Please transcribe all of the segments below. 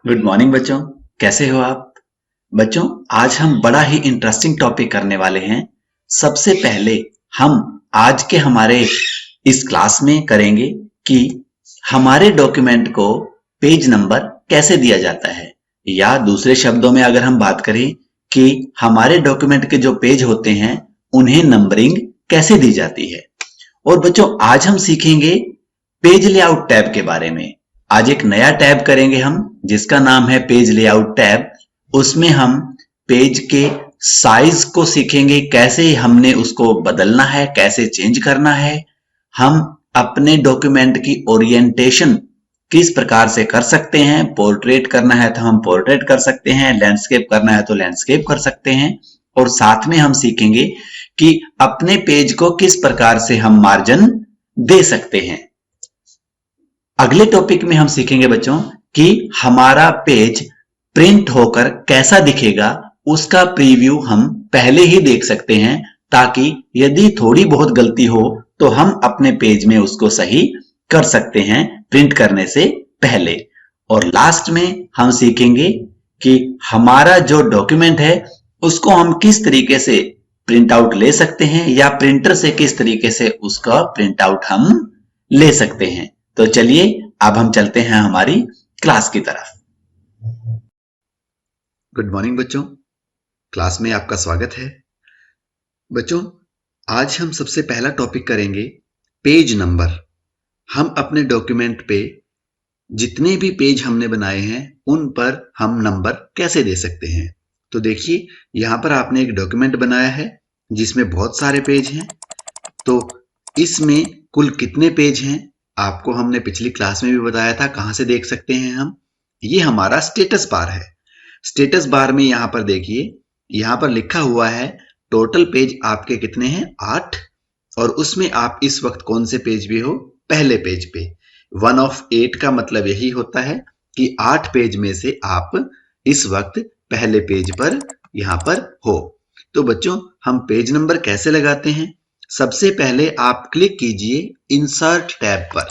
Good morning बच्चों। कैसे हो आप बच्चों? आज हम बड़ा ही इंटरेस्टिंग टॉपिक करने वाले हैं। सबसे पहले हम आज के हमारे इस क्लास में करेंगे कि हमारे डॉक्यूमेंट को पेज नंबर कैसे दिया जाता है, या दूसरे शब्दों में अगर हम बात करें कि हमारे डॉक्यूमेंट के जो पेज होते हैं उन्हें नंबरिंग कैसे दी जाती है। और बच्चों आज हम सीखेंगे पेज लेआउट टैब के बारे में। आज एक नया टैब करेंगे हम जिसका नाम है पेज लेआउट टैब। उसमें हम पेज के साइज को सीखेंगे, कैसे हमने उसको बदलना है, कैसे चेंज करना है। हम अपने डॉक्यूमेंट की ओरिएंटेशन किस प्रकार से कर सकते हैं। पोर्ट्रेट करना है तो हम पोर्ट्रेट कर सकते हैं, लैंडस्केप करना है तो लैंडस्केप कर सकते हैं। और साथ में हम सीखेंगे कि अपने पेज को किस प्रकार से हम मार्जिन दे सकते हैं। अगले टॉपिक में हम सीखेंगे बच्चों कि हमारा पेज प्रिंट होकर कैसा दिखेगा, उसका प्रीव्यू हम पहले ही देख सकते हैं, ताकि यदि थोड़ी बहुत गलती हो तो हम अपने पेज में उसको सही कर सकते हैं प्रिंट करने से पहले। और लास्ट में हम सीखेंगे कि हमारा जो डॉक्यूमेंट है उसको हम किस तरीके से प्रिंट आउट ले सकते हैं, या प्रिंटर से किस तरीके से उसका प्रिंट आउट हम ले सकते हैं। तो चलिए अब हम चलते हैं हमारी क्लास की तरफ। गुड मॉर्निंग बच्चों, क्लास में आपका स्वागत है। बच्चों आज हम सबसे पहला टॉपिक करेंगे पेज नंबर। हम अपने डॉक्यूमेंट पे जितने भी पेज हमने बनाए हैं उन पर हम नंबर कैसे दे सकते हैं। तो देखिए यहाँ पर आपने एक डॉक्यूमेंट बनाया है जिसमें बहुत सारे पेज हैं। तो इसमें कुल कितने पेज हैं आपको हमने पिछली क्लास में भी बताया था। कहां से देख सकते हैं हम? ये हमारा स्टेटस बार है। स्टेटस बार में यहां पर देखिए, यहां पर लिखा हुआ है टोटल पेज आपके कितने हैं, 8। और उसमें आप इस वक्त कौन से पेज पे हो? पहले पेज पे। 1 of 8 का मतलब यही होता है कि 8 पेज में से आप इस वक्त पहले पेज पर यहां पर हो। तो बच्चों हम पेज नंबर कैसे लगाते हैं? सबसे पहले आप क्लिक कीजिए इंसर्ट टैब पर।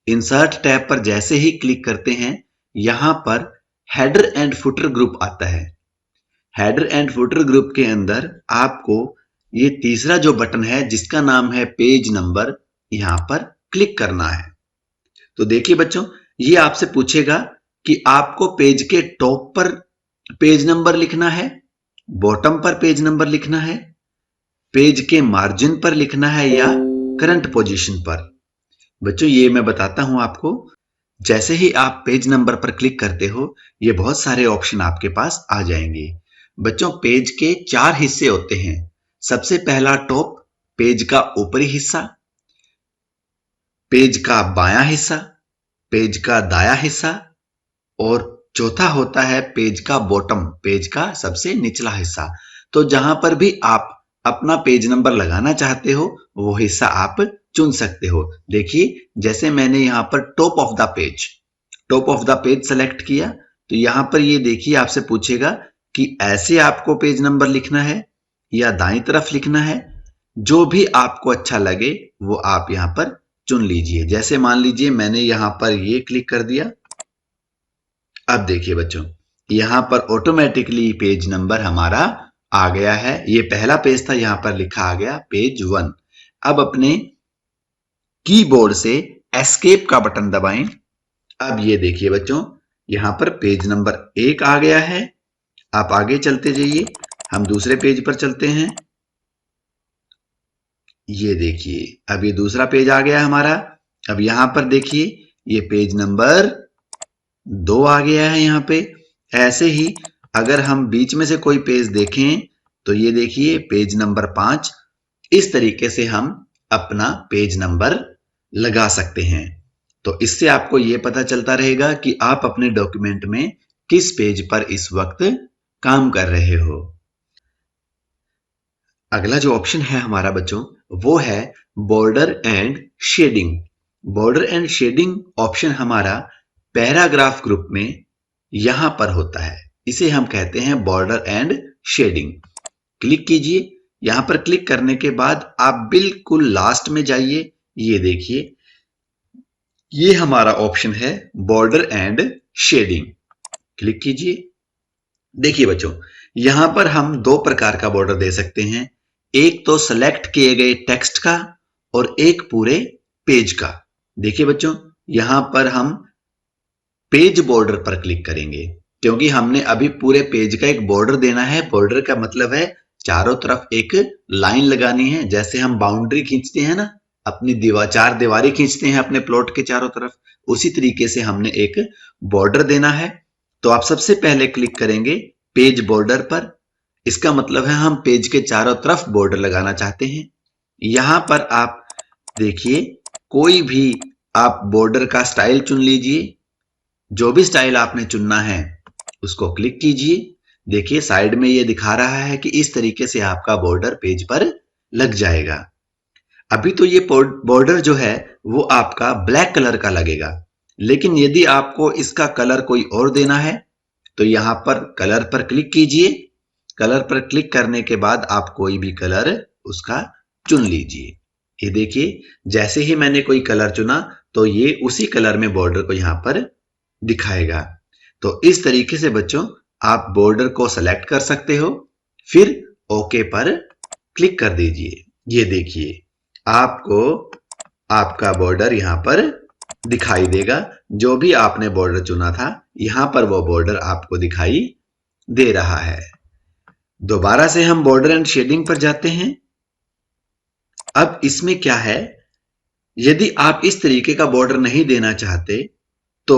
इंसर्ट टैब पर जैसे ही क्लिक करते हैं यहां पर हेडर एंड फुटर ग्रुप आता है। हेडर एंड फुटर ग्रुप के अंदर आपको ये तीसरा जो बटन है जिसका नाम है पेज नंबर, यहां पर क्लिक करना है। तो देखिए बच्चों ये आपसे पूछेगा कि आपको पेज के टॉप पर पेज नंबर लिखना है, बॉटम पर पेज नंबर लिखना है, पेज के मार्जिन पर लिखना है, या करंट पोजीशन पर। बच्चों ये मैं बताता हूं आपको। जैसे ही आप पेज नंबर पर क्लिक करते हो ये बहुत सारे ऑप्शन आपके पास आ जाएंगे। बच्चों पेज के 4 हिस्से होते हैं। सबसे पहला टॉप, पेज का ऊपरी हिस्सा, पेज का बायां हिस्सा, पेज का दायां हिस्सा, और चौथा होता है पेज का बॉटम, पेज का सबसे निचला हिस्सा। तो जहां पर भी आप अपना पेज नंबर लगाना चाहते हो वो हिस्सा आप चुन सकते हो। देखिए जैसे मैंने यहां पर top of the page select किया, तो यहां पर ये देखिए आपसे पूछेगा कि ऐसे आपको पेज नंबर लिखना है या दाईं तरफ लिखना है। जो भी आपको अच्छा लगे वो आप यहां पर चुन लीजिए। जैसे मान लीजिए मैंने यहां पर ये क्लिक कर दिया। अब देखिए बच्चों यहां पर ऑटोमेटिकली पेज नंबर हमारा आ गया है। ये पहला पेज था, यहां पर लिखा आ गया पेज 1। अब अपने कीबोर्ड से एस्केप का बटन दबाएं। अब ये देखिए बच्चों यहां पर पेज नंबर 1 आ गया है। आप आगे चलते जाइए, हम दूसरे पेज पर चलते हैं। ये देखिए अब ये दूसरा पेज आ गया हमारा। अब यहां पर देखिए ये पेज नंबर 2 आ गया है यहां पे। ऐसे ही अगर हम बीच में से कोई पेज देखें तो ये देखिए पेज नंबर 5। इस तरीके से हम अपना पेज नंबर लगा सकते हैं। तो इससे आपको ये पता चलता रहेगा कि आप अपने डॉक्यूमेंट में किस पेज पर इस वक्त काम कर रहे हो। अगला जो ऑप्शन है हमारा बच्चों वो है border and shading. Border and shading option हमारा पैराग्राफ ग्रुप में यहां पर होता है। इसे हम कहते हैं बॉर्डर एंड शेडिंग। क्लिक कीजिए। यहां पर क्लिक करने के बाद आप बिल्कुल लास्ट में जाइए। ये देखिए ये हमारा ऑप्शन है बॉर्डर एंड शेडिंग। क्लिक कीजिए। देखिए बच्चों, यहां पर हम दो प्रकार का बॉर्डर दे सकते हैं, एक तो सेलेक्ट किए गए टेक्स्ट का और एक पूरे पेज का। देखिए बच्चों, यहां पर हम पेज बॉर्डर पर क्लिक करेंगे क्योंकि हमने अभी पूरे पेज का एक बॉर्डर देना है। बॉर्डर का मतलब है चारों तरफ एक लाइन लगानी है, जैसे हम बाउंड्री खींचते हैं ना, अपनी दीवार, चार दीवारी खींचते हैं अपने प्लॉट के चारों तरफ, उसी तरीके से हमने एक बॉर्डर देना है। तो आप सबसे पहले क्लिक करेंगे पेज बॉर्डर पर। इसका मतलब है हम पेज के चारों तरफ बॉर्डर लगाना चाहते हैं। यहां पर आप देखिए, कोई भी आप बॉर्डर का स्टाइल चुन लीजिए। जो भी स्टाइल आपने चुनना है उसको क्लिक कीजिए। देखिए साइड में ये दिखा रहा है कि इस तरीके से आपका बॉर्डर पेज पर लग जाएगा। अभी तो ये बॉर्डर जो है वो आपका ब्लैक कलर का लगेगा, लेकिन यदि आपको इसका कलर कोई और देना है तो यहां पर कलर पर क्लिक कीजिए। कलर पर क्लिक करने के बाद आप कोई भी कलर उसका चुन लीजिए। ये देखिए, जैसे ही मैंने कोई कलर चुना तो ये उसी कलर में बॉर्डर को यहां पर दिखाएगा। तो इस तरीके से बच्चों आप बॉर्डर को सेलेक्ट कर सकते हो, फिर ओके पर क्लिक कर दीजिए। ये देखिए, आपको आपका बॉर्डर यहां पर दिखाई देगा। जो भी आपने बॉर्डर चुना था यहां पर वो बॉर्डर आपको दिखाई दे रहा है। दोबारा से हम बॉर्डर एंड शेडिंग पर जाते हैं। अब इसमें क्या है, यदि आप इस तरीके का बॉर्डर नहीं देना चाहते तो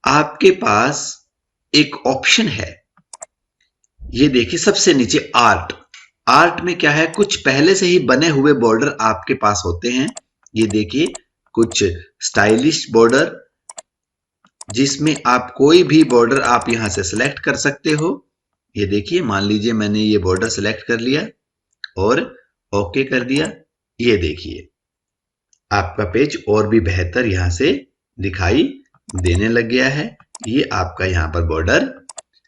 आपके पास एक ऑप्शन है। ये देखिए सबसे नीचे आर्ट। आर्ट में क्या है, कुछ पहले से ही बने हुए बॉर्डर आपके पास होते हैं। ये देखिए कुछ स्टाइलिश बॉर्डर, जिसमें आप कोई भी बॉर्डर आप यहां से सिलेक्ट कर सकते हो। ये देखिए, मान लीजिए मैंने ये बॉर्डर सिलेक्ट कर लिया और ओके कर दिया। ये देखिए आपका पेज और भी बेहतर यहां से दिखाई देने लग गया है। ये आपका यहां पर बॉर्डर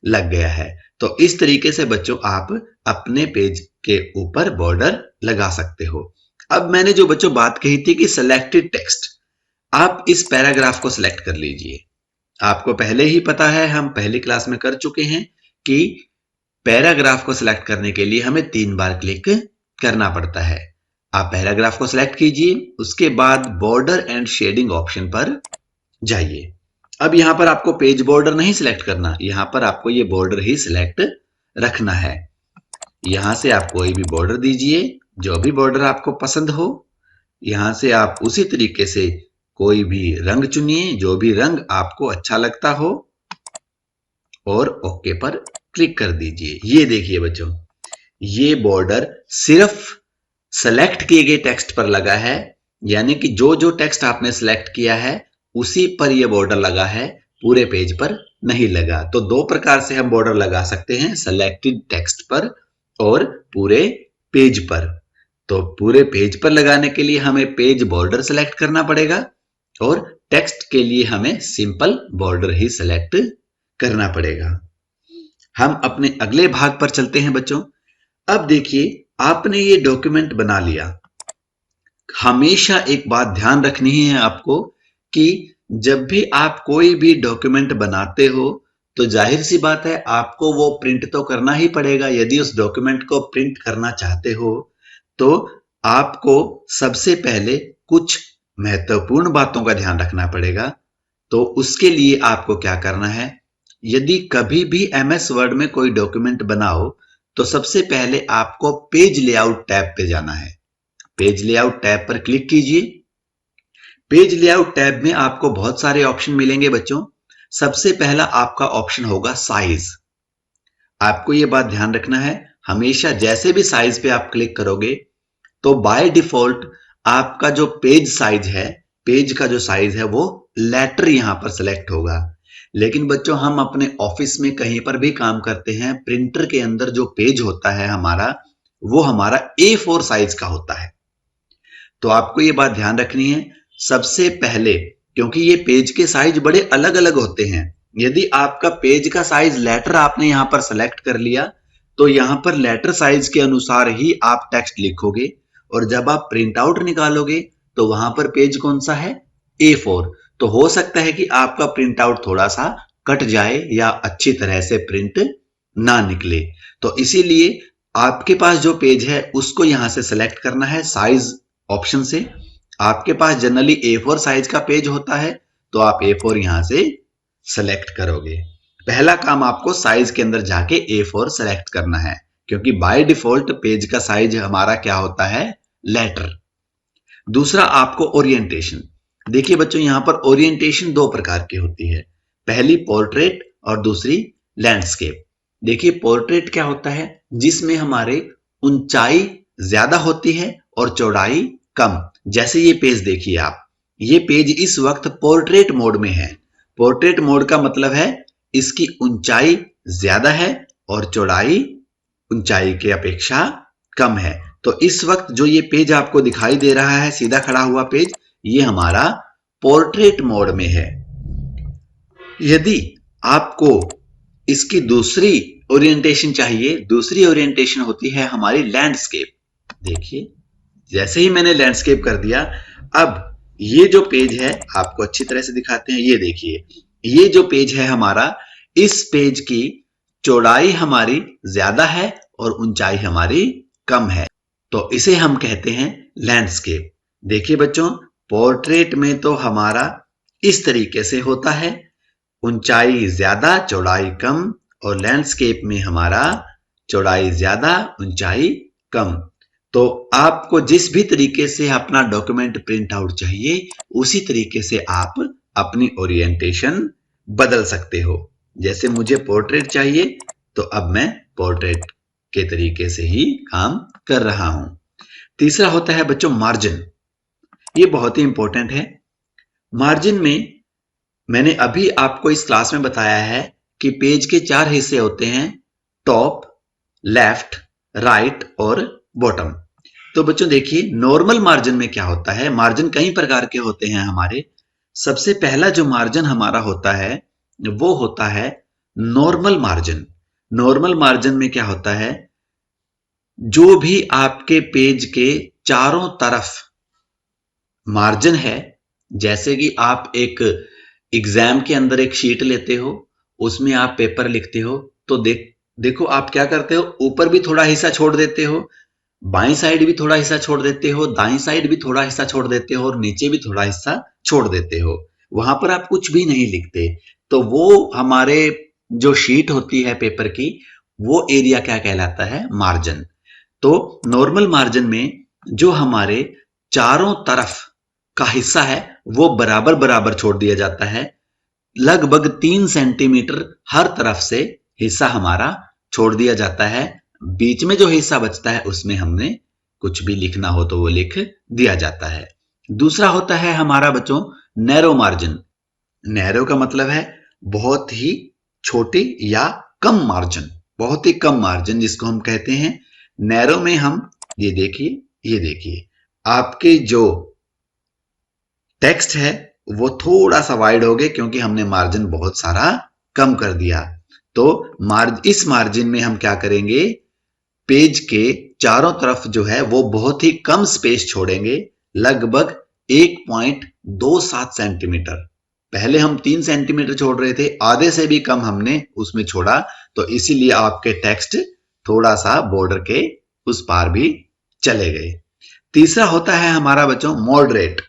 लग गया है। तो इस तरीके से बच्चों आप अपने पेज के ऊपर बॉर्डर लगा सकते हो। अब मैंने जो बच्चों बात कही थी कि सिलेक्टेड टेक्स्ट, आप इस पैराग्राफ को सिलेक्ट कर लीजिए। आपको पहले ही पता है, हम पहली क्लास में कर चुके हैं कि पैराग्राफ को सिलेक्ट करने के लिए हमें 3 बार क्लिक करना पड़ता है। आप पैराग्राफ को सिलेक्ट कीजिए, उसके बाद बॉर्डर एंड शेडिंग ऑप्शन पर जाइए। अब यहां पर आपको पेज बॉर्डर नहीं सिलेक्ट करना, यहां पर आपको ये बॉर्डर ही सिलेक्ट रखना है। यहां से आप कोई भी बॉर्डर दीजिए, जो भी बॉर्डर आपको पसंद हो। यहां से आप उसी तरीके से कोई भी रंग चुनिए, जो भी रंग आपको अच्छा लगता हो, और ओके पर क्लिक कर दीजिए। ये देखिए बच्चों, ये बॉर्डर सिर्फ सेलेक्ट किए गए टेक्स्ट पर लगा है, यानी कि जो जो टेक्स्ट आपने सेलेक्ट किया है उसी पर यह बॉर्डर लगा है, पूरे पेज पर नहीं लगा। तो दो प्रकार से हम बॉर्डर लगा सकते हैं, सेलेक्टेड टेक्स्ट पर और पूरे पेज पर। तो पूरे पेज पर लगाने के लिए हमें पेज बॉर्डर सेलेक्ट करना पड़ेगा और टेक्स्ट के लिए हमें सिंपल बॉर्डर ही सेलेक्ट करना पड़ेगा। हम अपने अगले भाग पर चलते हैं बच्चों। अब देखिए, आपने ये डॉक्यूमेंट बना लिया। हमेशा एक बात ध्यान रखनी है आपको कि जब भी आप कोई भी डॉक्यूमेंट बनाते हो तो जाहिर सी बात है आपको वो प्रिंट तो करना ही पड़ेगा। यदि उस डॉक्यूमेंट को प्रिंट करना चाहते हो तो आपको सबसे पहले कुछ महत्वपूर्ण बातों का ध्यान रखना पड़ेगा। तो उसके लिए आपको क्या करना है, यदि कभी भी एमएस वर्ड में कोई डॉक्यूमेंट बनाओ तो सबसे पहले आपको पेज लेआउट टैब पे जाना है। पेज लेआउट टैब पर क्लिक कीजिए। पेज लेआउट टैब में आपको बहुत सारे ऑप्शन मिलेंगे बच्चों। सबसे पहला आपका ऑप्शन होगा साइज। आपको यह बात ध्यान रखना है, हमेशा जैसे भी साइज पे आप क्लिक करोगे तो बाय डिफॉल्ट आपका जो पेज साइज है, पेज का जो साइज है वो लेटर यहां पर सिलेक्ट होगा। लेकिन बच्चों हम अपने ऑफिस में कहीं पर भी काम करते हैं, प्रिंटर के अंदर जो पेज होता है हमारा, वो हमारा A4 साइज का होता है। तो आपको ये बात ध्यान रखनी है सबसे पहले, क्योंकि ये पेज के साइज बड़े अलग अलग होते हैं। यदि आपका पेज का साइज लेटर आपने यहां पर सेलेक्ट कर लिया तो यहां पर लेटर साइज के अनुसार ही आप टेक्स्ट लिखोगे, और जब आप प्रिंट आउट निकालोगे तो वहां पर पेज कौन सा है, A4। तो हो सकता है कि आपका प्रिंट आउट थोड़ा सा कट जाए या अच्छी तरह से प्रिंट ना निकले। तो इसीलिए आपके पास जो पेज है उसको यहां से सेलेक्ट करना है साइज ऑप्शन से। आपके पास जनरली A4 साइज का पेज होता है तो आप A4 यहां से सेलेक्ट करोगे। पहला काम आपको साइज के अंदर जाके A4 सेलेक्ट करना है, क्योंकि बाय डिफॉल्ट पेज का साइज हमारा क्या होता है, लेटर। दूसरा आपको ओरिएंटेशन। देखिए बच्चों, यहां पर ओरिएंटेशन दो प्रकार की होती है, पहली पोर्ट्रेट और दूसरी लैंडस्केप। देखिए पोर्ट्रेट क्या होता है, जिसमें हमारे ऊंचाई ज्यादा होती है और चौड़ाई कम। जैसे ये पेज देखिए आप, ये पेज इस वक्त पोर्ट्रेट मोड में है। पोर्ट्रेट मोड का मतलब है इसकी ऊंचाई ज्यादा है और चौड़ाई ऊंचाई के अपेक्षा कम है। तो इस वक्त जो ये पेज आपको दिखाई दे रहा है, सीधा खड़ा हुआ पेज, ये हमारा पोर्ट्रेट मोड में है। यदि आपको इसकी दूसरी ओरिएंटेशन चाहिए, दूसरी ओरिएंटेशन होती है हमारी लैंडस्केप। देखिए जैसे ही मैंने लैंडस्केप कर दिया, अब ये जो पेज है आपको अच्छी तरह से दिखाते हैं। ये देखिए, ये जो पेज है हमारा, इस पेज की चौड़ाई हमारी ज्यादा है और ऊंचाई हमारी कम है, तो इसे हम कहते हैं लैंडस्केप। देखिए बच्चों, पोर्ट्रेट में तो हमारा इस तरीके से होता है, ऊंचाई ज्यादा चौड़ाई कम, और लैंडस्केप में हमारा चौड़ाई ज्यादा ऊंचाई कम। तो आपको जिस भी तरीके से अपना डॉक्यूमेंट प्रिंट आउट चाहिए, उसी तरीके से आप अपनी ओरिएंटेशन बदल सकते हो। जैसे मुझे पोर्ट्रेट चाहिए तो अब मैं पोर्ट्रेट के तरीके से ही काम कर रहा हूं। तीसरा होता है बच्चों मार्जिन। ये बहुत ही इंपॉर्टेंट है। मार्जिन में मैंने अभी आपको इस क्लास में बताया है कि पेज के 4 हिस्से होते हैं, टॉप, लेफ्ट, राइट और बॉटम। तो बच्चों देखिए, नॉर्मल मार्जिन में क्या होता है, मार्जिन कई प्रकार के होते हैं हमारे। सबसे पहला जो मार्जिन हमारा होता है वो होता है नॉर्मल मार्जिन। नॉर्मल मार्जिन में क्या होता है, जो भी आपके पेज के चारों तरफ मार्जिन है, जैसे कि आप एक एग्जाम के अंदर एक शीट लेते हो, उसमें आप पेपर लिखते हो, तो देखो आप क्या करते हो, ऊपर भी थोड़ा हिस्सा छोड़ देते हो, बाईं साइड भी थोड़ा हिस्सा छोड़ देते हो, दाईं साइड भी थोड़ा हिस्सा छोड़ देते हो और नीचे भी थोड़ा हिस्सा छोड़ देते हो। वहां पर आप कुछ भी नहीं लिखते, तो वो हमारे जो शीट होती है पेपर की, वो एरिया क्या कहलाता है, मार्जिन। तो नॉर्मल मार्जिन में जो हमारे चारों तरफ का हिस्सा है वो बराबर बराबर छोड़ दिया जाता है। लगभग 3 सेंटीमीटर हर तरफ से हिस्सा हमारा छोड़ दिया जाता है। बीच में जो हिस्सा बचता है उसमें हमने कुछ भी लिखना हो तो वो लिख दिया जाता है। दूसरा होता है हमारा बच्चों नैरो मार्जिन। नैरो का मतलब है बहुत ही छोटी या कम मार्जिन, बहुत ही कम मार्जिन जिसको हम कहते हैं नैरो में। हम ये देखिए आपके जो टेक्स्ट है वो थोड़ा सा वाइड हो गए, क्योंकि हमने मार्जिन बहुत सारा कम कर दिया। तो इस मार्जिन में हम क्या करेंगे, पेज के चारों तरफ जो है वो बहुत ही कम स्पेस छोड़ेंगे, लगभग 1.27 सेंटीमीटर। पहले हम 3 सेंटीमीटर छोड़ रहे थे, आधे से भी कम हमने उसमें छोड़ा, तो इसीलिए आपके टेक्स्ट थोड़ा सा बॉर्डर के उस पार भी चले गए। तीसरा होता है हमारा बच्चों मॉडरेट।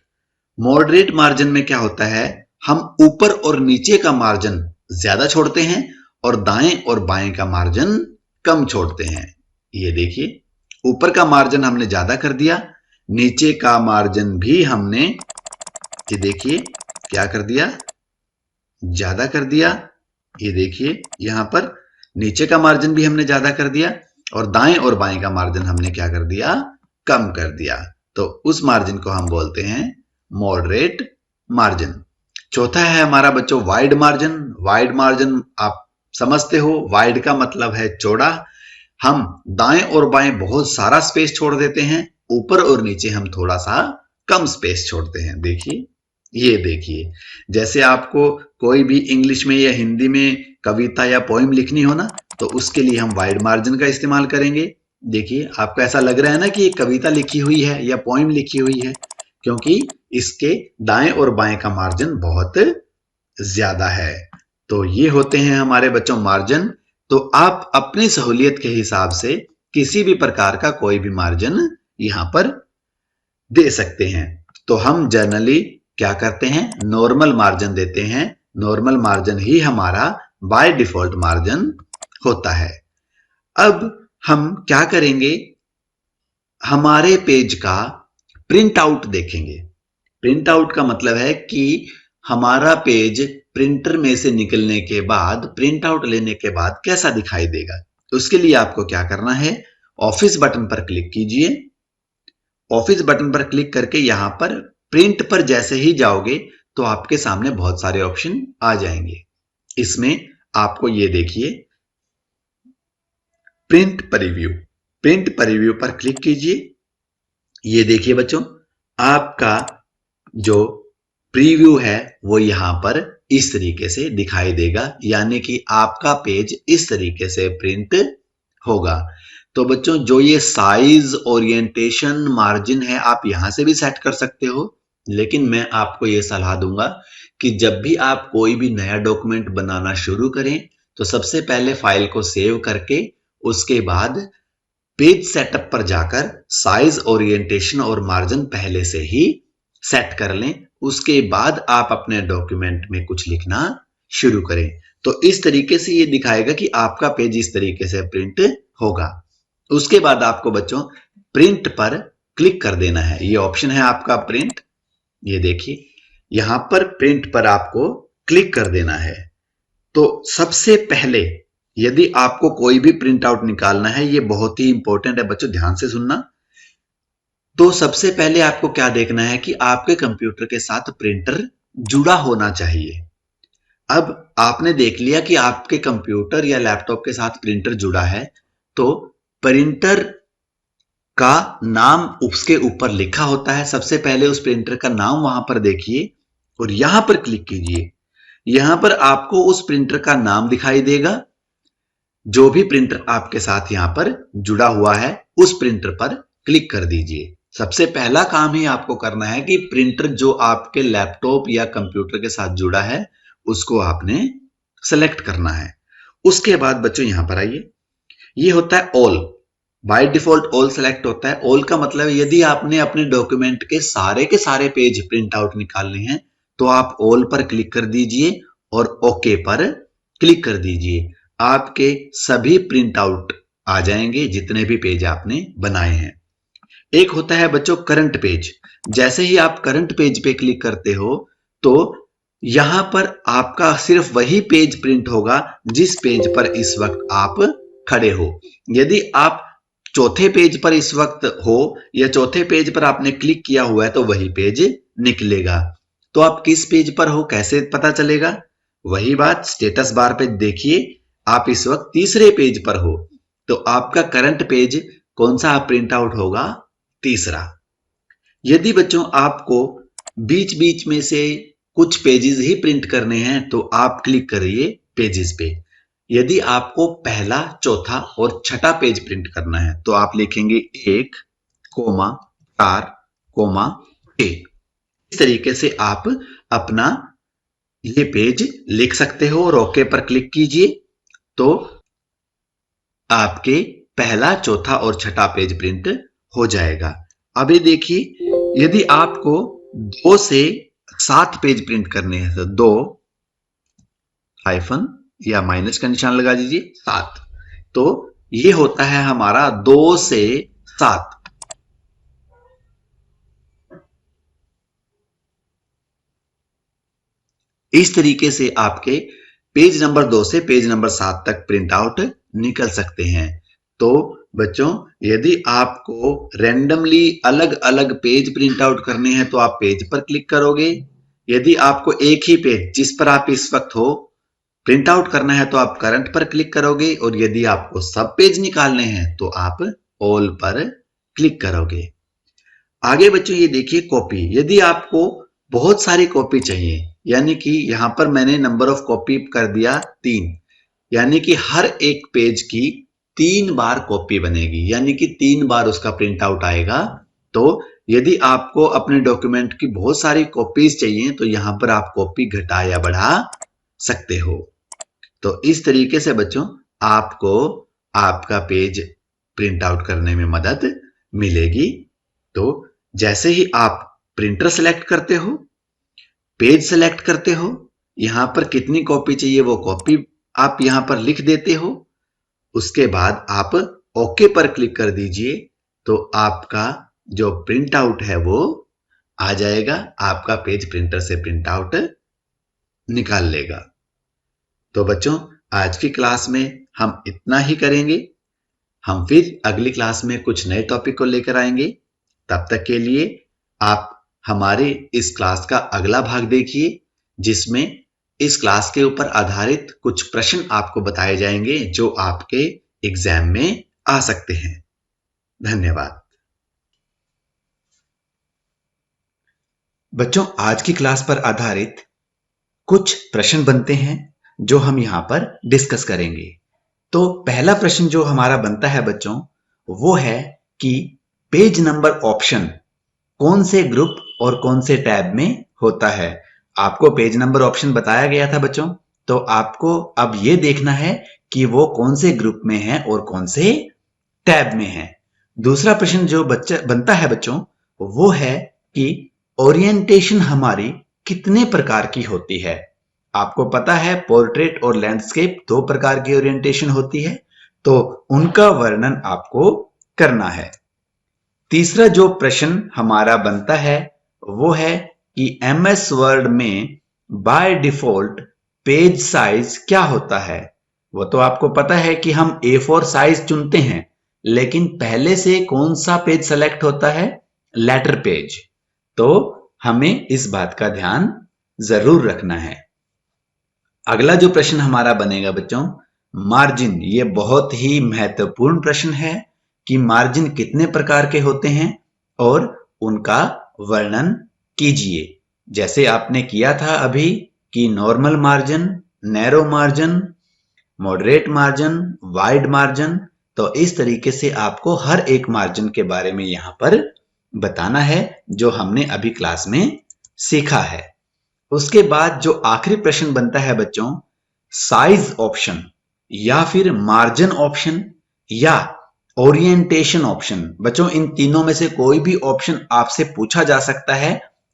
मॉडरेट मार्जिन में क्या होता है, हम ऊपर और नीचे का मार्जिन ज्यादा छोड़ते हैं और दाएं और बाएं का मार्जिन कम छोड़ते हैं। ये देखिए, ऊपर का मार्जिन हमने ज्यादा कर दिया, नीचे का मार्जिन भी हमने, ये देखिए क्या कर दिया, ज्यादा कर दिया। ये देखिए यहां पर नीचे का मार्जिन भी हमने ज्यादा कर दिया और दाएं और बाएं का मार्जिन हमने क्या कर दिया, कम कर दिया। तो उस मार्जिन को हम बोलते हैं मॉडरेट मार्जिन। चौथा है हमारा बच्चों वाइड मार्जिन। वाइड मार्जिन आप समझते हो, वाइड का मतलब है चौड़ा। हम दाएं और बाएं बहुत सारा स्पेस छोड़ देते हैं, ऊपर और नीचे हम थोड़ा सा कम स्पेस छोड़ते हैं। देखिए, ये देखिए, जैसे आपको कोई भी इंग्लिश में या हिंदी में कविता या पोइम लिखनी हो ना, तो उसके लिए हम वाइड मार्जिन का इस्तेमाल करेंगे। देखिए आपको ऐसा लग रहा है ना कि ये कविता लिखी हुई है या पोइम लिखी हुई है, क्योंकि इसके दाएं और बाएं का मार्जिन बहुत ज्यादा है। तो ये होते हैं हमारे बच्चों मार्जिन। तो आप अपनी सहूलियत के हिसाब से किसी भी प्रकार का कोई भी मार्जिन यहां पर दे सकते हैं। तो हम जनरली क्या करते हैं, नॉर्मल मार्जिन देते हैं। नॉर्मल मार्जिन ही हमारा बाय डिफॉल्ट मार्जिन होता है। अब हम क्या करेंगे, हमारे पेज का प्रिंट आउट देखेंगे। प्रिंट आउट का मतलब है कि हमारा पेज प्रिंटर में से निकलने के बाद, प्रिंट आउट लेने के बाद कैसा दिखाई देगा। उसके लिए आपको क्या करना है, ऑफिस बटन पर क्लिक कीजिए। ऑफिस बटन पर क्लिक करके यहां पर प्रिंट पर जैसे ही जाओगे तो आपके सामने बहुत सारे ऑप्शन आ जाएंगे। इसमें आपको ये देखिए, प्रिंट प्रीव्यू, प्रिंट प्रीव्यू पर क्लिक कीजिए। ये देखिए बच्चों, आपका जो प्रीव्यू है वो यहां पर इस तरीके से दिखाई देगा, यानी कि आपका पेज इस तरीके से प्रिंट होगा। तो बच्चों जो ये साइज, ओरिएंटेशन, मार्जिन है, आप यहां से भी सेट कर सकते हो। लेकिन मैं आपको ये सलाह दूंगा कि जब भी आप कोई भी नया डॉक्यूमेंट बनाना शुरू करें तो सबसे पहले फाइल को सेव करके उसके बाद पेज सेटअप पर जाकर साइज, ओरिएंटेशन और मार्जिन पहले से ही सेट कर लें। उसके बाद आप अपने डॉक्यूमेंट में कुछ लिखना शुरू करें। तो इस तरीके से ये दिखाएगा कि आपका पेज इस तरीके से प्रिंट होगा। उसके बाद आपको बच्चों प्रिंट पर क्लिक कर देना है। ये ऑप्शन है आपका प्रिंट, ये देखिए यहां पर प्रिंट पर आपको क्लिक कर देना है। तो सबसे पहले यदि आपको कोई भी प्रिंट आउट निकालना है, ये बहुत ही इंपॉर्टेंट है बच्चों, ध्यान से सुनना। तो सबसे पहले आपको क्या देखना है कि आपके कंप्यूटर के साथ प्रिंटर जुड़ा होना चाहिए। अब आपने देख लिया कि आपके कंप्यूटर या लैपटॉप के साथ प्रिंटर जुड़ा है, तो प्रिंटर का नाम उसके ऊपर लिखा होता है। सबसे पहले उस प्रिंटर का नाम वहां पर देखिए और यहां पर क्लिक कीजिए। यहां पर आपको उस प्रिंटर का नाम दिखाई देगा। जो भी प्रिंटर आपके साथ यहां पर जुड़ा हुआ है उस प्रिंटर पर क्लिक कर दीजिए। सबसे पहला काम ही आपको करना है कि प्रिंटर जो आपके लैपटॉप या कंप्यूटर के साथ जुड़ा है उसको आपने सेलेक्ट करना है। उसके बाद बच्चों यहां पर आइए, ये होता है all, by default all select होता है। ऑल का मतलब यदि आपने अपने डॉक्यूमेंट के सारे पेज प्रिंट आउट निकालने हैं तो आप ऑल पर क्लिक कर दीजिए और ओके पर क्लिक कर दीजिए। आपके सभी प्रिंट आउट आ जाएंगे जितने भी पेज आपने बनाए हैं। एक होता है बच्चों करंट पेज। जैसे ही आप करंट पेज पे क्लिक करते हो तो यहां पर आपका सिर्फ वही पेज प्रिंट होगा जिस पेज पर इस वक्त आप खड़े हो। यदि आप चौथे पेज पर इस वक्त हो या चौथे पेज पर आपने क्लिक किया हुआ है तो वही पेज निकलेगा। तो आप किस पेज पर हो कैसे पता चलेगा? वही बात, स्टेटस बार पे देखिए, आप इस वक्त तीसरे पेज पर हो तो आपका करंट पेज कौन सा प्रिंट आउट होगा? तीसरा। यदि बच्चों आपको बीच बीच में से कुछ पेजेस ही प्रिंट करने हैं तो आप क्लिक करिए पेजेस पे। यदि आपको पहला, चौथा और छठा पेज प्रिंट करना है तो आप लिखेंगे 1, 4, 1। इस तरीके से आप अपना ये पेज लिख सकते हो और ओके पर क्लिक कीजिए तो आपके पहला, चौथा और छठा पेज प्रिंट हो जाएगा। अभी देखिए, यदि आपको 2 से 7 पेज प्रिंट करने हैं तो 2 हाइफन या माइनस का निशान लगा दीजिए 7। तो ये होता है हमारा 2 से 7। इस तरीके से आपके पेज नंबर 2 से पेज नंबर 7 तक प्रिंट आउट निकल सकते हैं। तो बच्चों यदि आपको रैंडमली अलग अलग पेज प्रिंट आउट करने हैं तो आप पेज पर क्लिक करोगे। यदि आपको एक ही पेज जिस पर आप इस वक्त हो प्रिंट आउट करना है तो आप करंट पर क्लिक करोगे और यदि आपको सब पेज निकालने हैं तो आप ऑल पर क्लिक करोगे। आगे बच्चों ये देखिए कॉपी। यदि आपको बहुत सारी कॉपी चाहिए, यानी कि यहां पर मैंने नंबर ऑफ कॉपी कर दिया 3, यानी कि हर एक पेज की 3 बार कॉपी बनेगी, यानी कि 3 बार उसका प्रिंट आउट आएगा। तो यदि आपको अपने डॉक्यूमेंट की बहुत सारी कॉपीज चाहिए तो यहां पर आप कॉपी घटा या बढ़ा सकते हो। तो इस तरीके से बच्चों आपको आपका पेज प्रिंट आउट करने में मदद मिलेगी। तो जैसे ही आप प्रिंटर सेलेक्ट करते हो, पेज सेलेक्ट करते हो, यहां पर कितनी कॉपी चाहिए वो कॉपी आप यहां पर लिख देते हो, उसके बाद आप ओके पर क्लिक कर दीजिए, तो आपका जो प्रिंट आउट है वो आ जाएगा। आपका पेज प्रिंटर से प्रिंट आउट निकाल लेगा। तो बच्चों आज की क्लास में हम इतना ही करेंगे। हम फिर अगली क्लास में कुछ नए टॉपिक को लेकर आएंगे। तब तक के लिए आप हमारे इस क्लास का अगला भाग देखिए, जिसमें इस क्लास के ऊपर आधारित कुछ प्रश्न आपको बताए जाएंगे जो आपके एग्जाम में आ सकते हैं। धन्यवाद। बच्चों आज की क्लास पर आधारित कुछ प्रश्न बनते हैं जो हम यहां पर डिस्कस करेंगे। तो पहला प्रश्न जो हमारा बनता है बच्चों, वो है कि पेज नंबर ऑप्शन कौन से ग्रुप और कौन से टैब में होता है। आपको पेज नंबर ऑप्शन बताया गया था बच्चों, तो आपको अब ये देखना है कि वो कौन से ग्रुप में है और कौन से टैब में है। दूसरा प्रश्न जो बनता है बच्चों, वो है कि ओरिएंटेशन हमारी कितने प्रकार की होती है। आपको पता है पोर्ट्रेट और लैंडस्केप 2 प्रकार की ओरिएंटेशन होती है, तो उनका वर्णन आपको करना है। तीसरा जो प्रश्न हमारा बनता है वो है कि MS वर्ड में बाय डिफॉल्ट पेज साइज क्या होता है। वो तो आपको पता है कि हम A4 साइज चुनते हैं, लेकिन पहले से कौन सा पेज सेलेक्ट होता है, लेटर पेज। तो हमें इस बात का ध्यान जरूर रखना है। अगला जो प्रश्न हमारा बनेगा बच्चों, मार्जिन। ये बहुत ही महत्वपूर्ण प्रश्न है कि मार्जिन कितने प्रकार के होते हैं और उनका वर्णन कीजिए। जैसे आपने किया था अभी कि normal margin, narrow margin, moderate margin, wide margin, तो इस तरीके से आपको हर एक मार्जिन के बारे में यहां पर बताना है जो हमने अभी क्लास में सीखा है। उसके बाद जो आखिरी प्रश्न बनता है बच्चों, साइज ऑप्शन या फिर मार्जिन ऑप्शन या ओरिएंटेशन ऑप्शन। बच्चों इन तीनों में से कोई भी ऑप्शन आपसे पूछा जा सकता है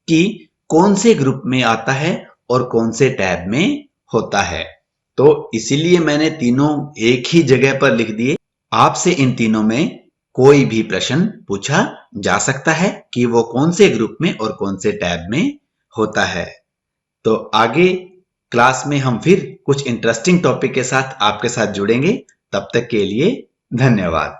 कि कौन से ग्रुप में आता है और कौन से टैब में होता है। तो इसीलिए मैंने तीनों एक ही जगह पर लिख दिए। आपसे इन तीनों में कोई भी प्रश्न पूछा जा सकता है कि वो कौन से ग्रुप में और कौन से टैब में होता है। तो आगे क्लास में हम फिर कुछ इंटरेस्टिंग टॉपिक के साथ आपके साथ जुड़ेंगे। तब तक के लिए धन्यवाद।